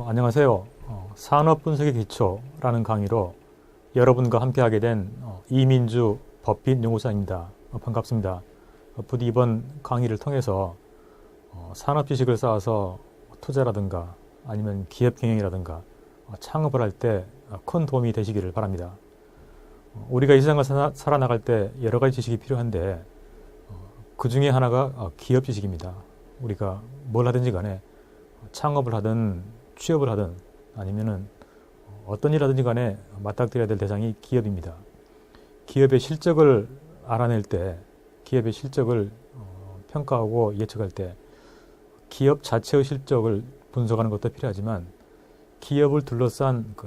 안녕하세요. 산업분석의 기초라는 강의로 여러분과 함께하게 된 이민주 법인 연구소입니다. 반갑습니다. 부디 이번 강의를 통해서 산업 지식을 쌓아서 투자라든가 아니면 기업 경영이라든가 창업을 할 때 큰 도움이 되시기를 바랍니다. 우리가 이 세상을 살아나갈 때 여러 가지 지식이 필요한데 그 중에 하나가 기업 지식입니다. 우리가 뭘 하든지 간에 창업을 하든 취업을 하든 아니면은 어떤 일 하든지 간에 맞닥뜨려야 될 대상이 기업입니다. 기업의 실적을 알아낼 때, 기업의 실적을 평가하고 예측할 때 기업 자체의 실적을 분석하는 것도 필요하지만 기업을 둘러싼 그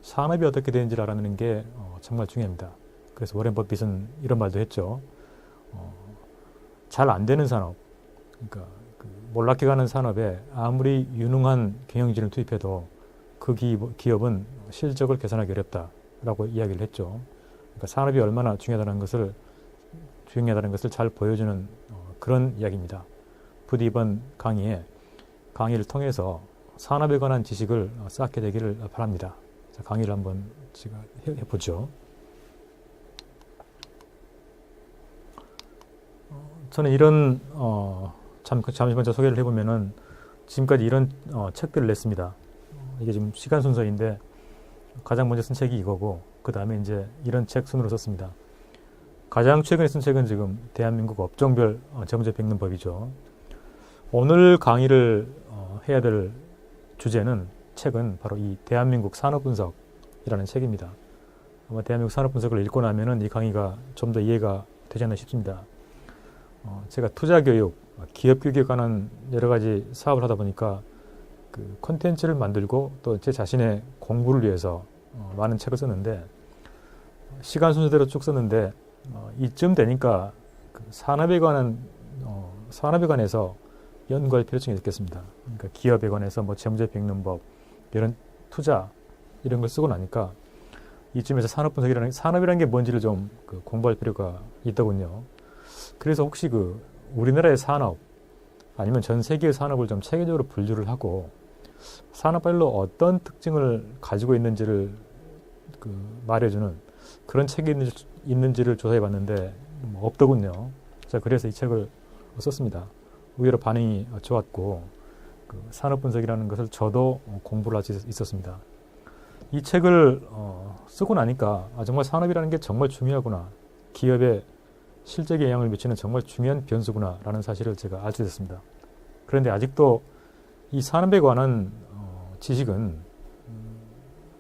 산업이 어떻게 되는지를 알아내는 게 정말 중요합니다. 그래서 워렌 버핏은 이런 말도 했죠. 잘 안 되는 산업, 그러니까 몰락해 가는 산업에 아무리 유능한 경영진을 투입해도 그 기업은 실적을 계산하기 어렵다라고 이야기를 했죠. 그러니까 산업이 얼마나 중요하다는 것을 잘 보여주는 그런 이야기입니다. 부디 이번 강의를 통해서 산업에 관한 지식을 쌓게 되기를 바랍니다. 자, 강의를 한번 제가 해보죠. 저는 이런 잠시 먼저 소개를 해보면은 지금까지 이런 책들을 냈습니다. 이게 지금 시간 순서인데 가장 먼저 쓴 책이 이거고 그 다음에 이제 이런 책 순으로 썼습니다. 가장 최근에 쓴 책은 지금 대한민국 업종별 재무제 백는 법이죠. 오늘 강의를 해야 될 책은 바로 이 대한민국 산업분석이라는 책입니다. 아마 대한민국 산업분석을 읽고 나면은 이 강의가 좀 더 이해가 되지 않나 싶습니다. 제가 투자교육, 기업교육에 관한 여러 가지 사업을 하다 보니까 그 콘텐츠를 만들고 또 제 자신의 공부를 위해서 많은 책을 썼는데 시간 순서대로 쭉 썼는데 이쯤 되니까 그 산업에 관해서 연구할 필요성이 있겠습니다. 그러니까 기업에 관해서 재무제 백는 법, 이런 투자 이런 걸 쓰고 나니까 이쯤에서 산업이라는 게 뭔지를 좀 공부할 필요가 있더군요. 그래서 혹시 우리나라의 산업 아니면 전 세계의 산업을 좀 체계적으로 분류를 하고 산업별로 어떤 특징을 가지고 있는지를 말해주는 그런 책이 있는지를 조사해 봤는데 없더군요. 자, 그래서 이 책을 썼습니다. 의외로 반응이 좋았고 산업 분석이라는 것을 저도 공부를 할 수 있었습니다. 이 책을 쓰고 나니까 정말 산업이라는 게 정말 중요하구나. 기업의 실적에 영향을 미치는 정말 중요한 변수구나 라는 사실을 제가 알게 됐습니다. 그런데 아직도 이 산업에 관한 지식은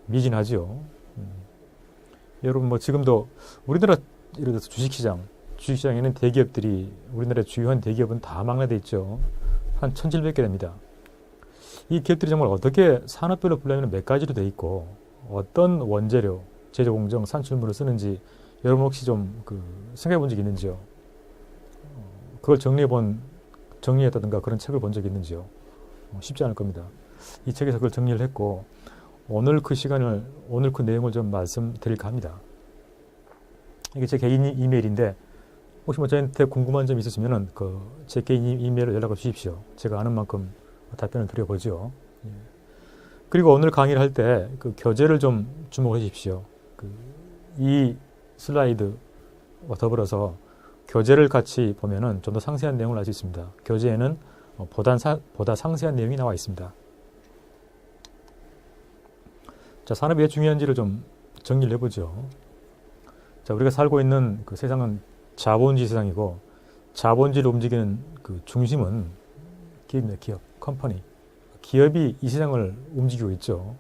미진하지요. 여러분 지금도 우리나라 예를 들어서 주식시장에는 대기업들이 우리나라의 주요한 대기업은 다 망라돼 있죠. 한 1,700개 됩니다. 이 기업들이 정말 어떻게 산업별로 분류하면 몇 가지로 돼 있고 어떤 원재료, 제조공정, 산출물을 쓰는지 여러분 혹시 좀 생각해 본 적이 있는지요? 그걸 정리했다든가 그런 책을 본 적이 있는지요? 쉽지 않을 겁니다. 이 책에서 그걸 정리를 했고 오늘 그 내용을 좀 말씀드릴까 합니다. 이게 제 개인 이메일인데 혹시 저한테 궁금한 점 있으시면은 제 개인 이메일로 연락을 주십시오. 제가 아는 만큼 답변을 드려보죠. 예. 그리고 오늘 강의를 할 때 교재를 좀 주목해 주십시오. 이 슬라이드와 더불어서 교재를 같이 보면은 좀 더 상세한 내용을 알 수 있습니다. 교재에는 보다 상세한 내용이 나와 있습니다. 자, 산업이 왜 중요한지를 좀 정리를 해보죠. 자, 우리가 살고 있는 세상은 자본주의 세상이고 자본주의를 움직이는 중심은 기업입니다. 기업, 컴퍼니. 기업이 이 세상을 움직이고 있죠.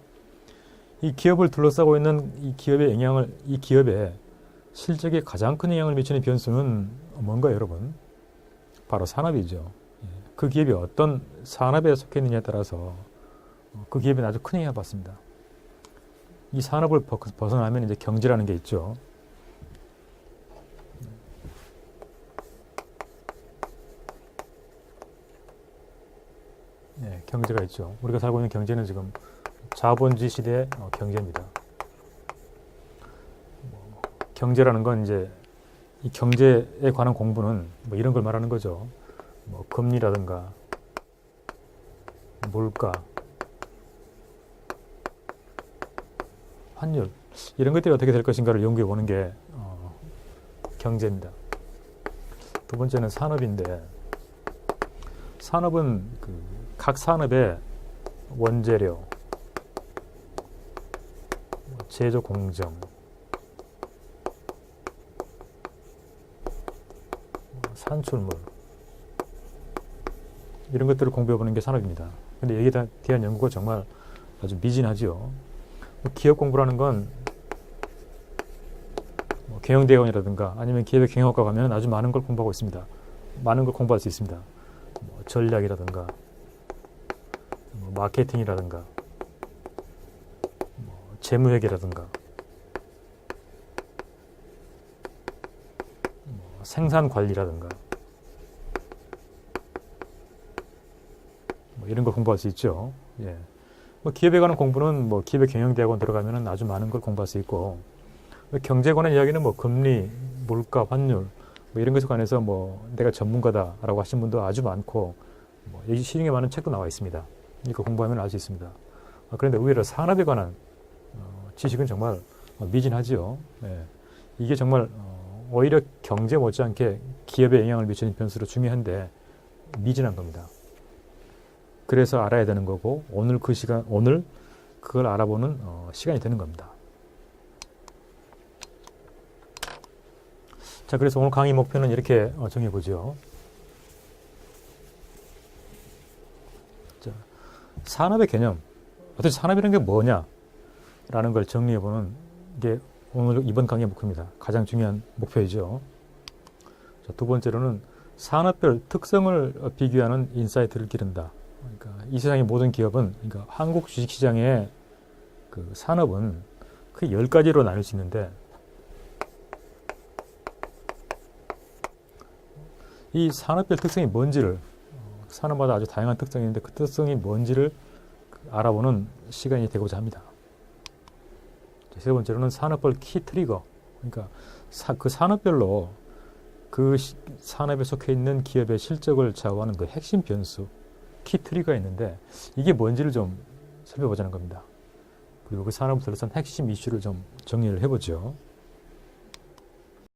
이 기업을 둘러싸고 있는 이 기업의 실적에 가장 큰 영향을 미치는 변수는 뭔가요, 여러분? 바로 산업이죠. 그 기업이 어떤 산업에 속해 있느냐에 따라서 그 기업에 아주 큰 영향을 받습니다. 이 산업을 벗어나면 이제 경제라는 게 있죠. 네, 경제가 있죠. 우리가 살고 있는 경제는 지금 자본주의 시대의 경제입니다. 경제라는 건 이제 이 경제에 관한 공부는 이런 걸 말하는 거죠. 금리라든가 물가, 환율 이런 것들이 어떻게 될 것인가를 연구해 보는 게 경제입니다. 두 번째는 산업인데 산업은 각 산업의 원재료, 제조 공정, 산출물 이런 것들을 공부해 보는 게 산업입니다. 근데 여기에 대한 연구가 정말 아주 미진하죠. 기업 공부라는 건 경영대학원이라든가 아니면 기업의 경영학과 가면 아주 많은 걸 공부하고 있습니다. 많은 걸 공부할 수 있습니다. 전략이라든가 마케팅이라든가 재무회계라든가 생산관리라든가 이런 걸 공부할 수 있죠. 예. 기업에 관한 공부는 기업의 경영대학원 들어가면 아주 많은 걸 공부할 수 있고 경제에 관한 이야기는 금리, 물가, 환율 이런 것에 관해서 내가 전문가다라고 하신 분도 아주 많고 여기 시중에 많은 책도 나와 있습니다. 이거 공부하면 알 수 있습니다. 그런데 의외로 산업에 관한 지식은 정말 미진하죠. 예. 이게 정말 오히려 경제 못지않게 기업에 영향을 미치는 변수로 중요한데 미진한 겁니다. 그래서 알아야 되는 거고 오늘 그걸 알아보는 시간이 되는 겁니다. 자, 그래서 오늘 강의 목표는 이렇게 정해보죠. 자, 산업의 개념, 어떻게 산업이라는 게 뭐냐라는 걸 정리해보는 게 오늘 이번 강의의 목표입니다. 가장 중요한 목표이죠. 자, 두 번째로는 산업별 특성을 비교하는 인사이트를 기른다. 그러니까 이 세상의 모든 기업은, 그러니까 한국 주식시장의 산업은 크게 10가지로 나눌 수 있는데 이 산업별 특성이 뭔지를 산업마다 아주 다양한 특성이 있는데 그 특성이 뭔지를 알아보는 시간이 되고자 합니다. 세 번째로는 산업별 키 트리거, 그러니까 그 산업별로 그 산업에 속해 있는 기업의 실적을 좌우하는 그 핵심 변수, 키 트리거가 있는데 이게 뭔지를 좀 살펴보자는 겁니다. 그리고 그 산업을 둘러싼 핵심 이슈를 좀 정리를 해보죠.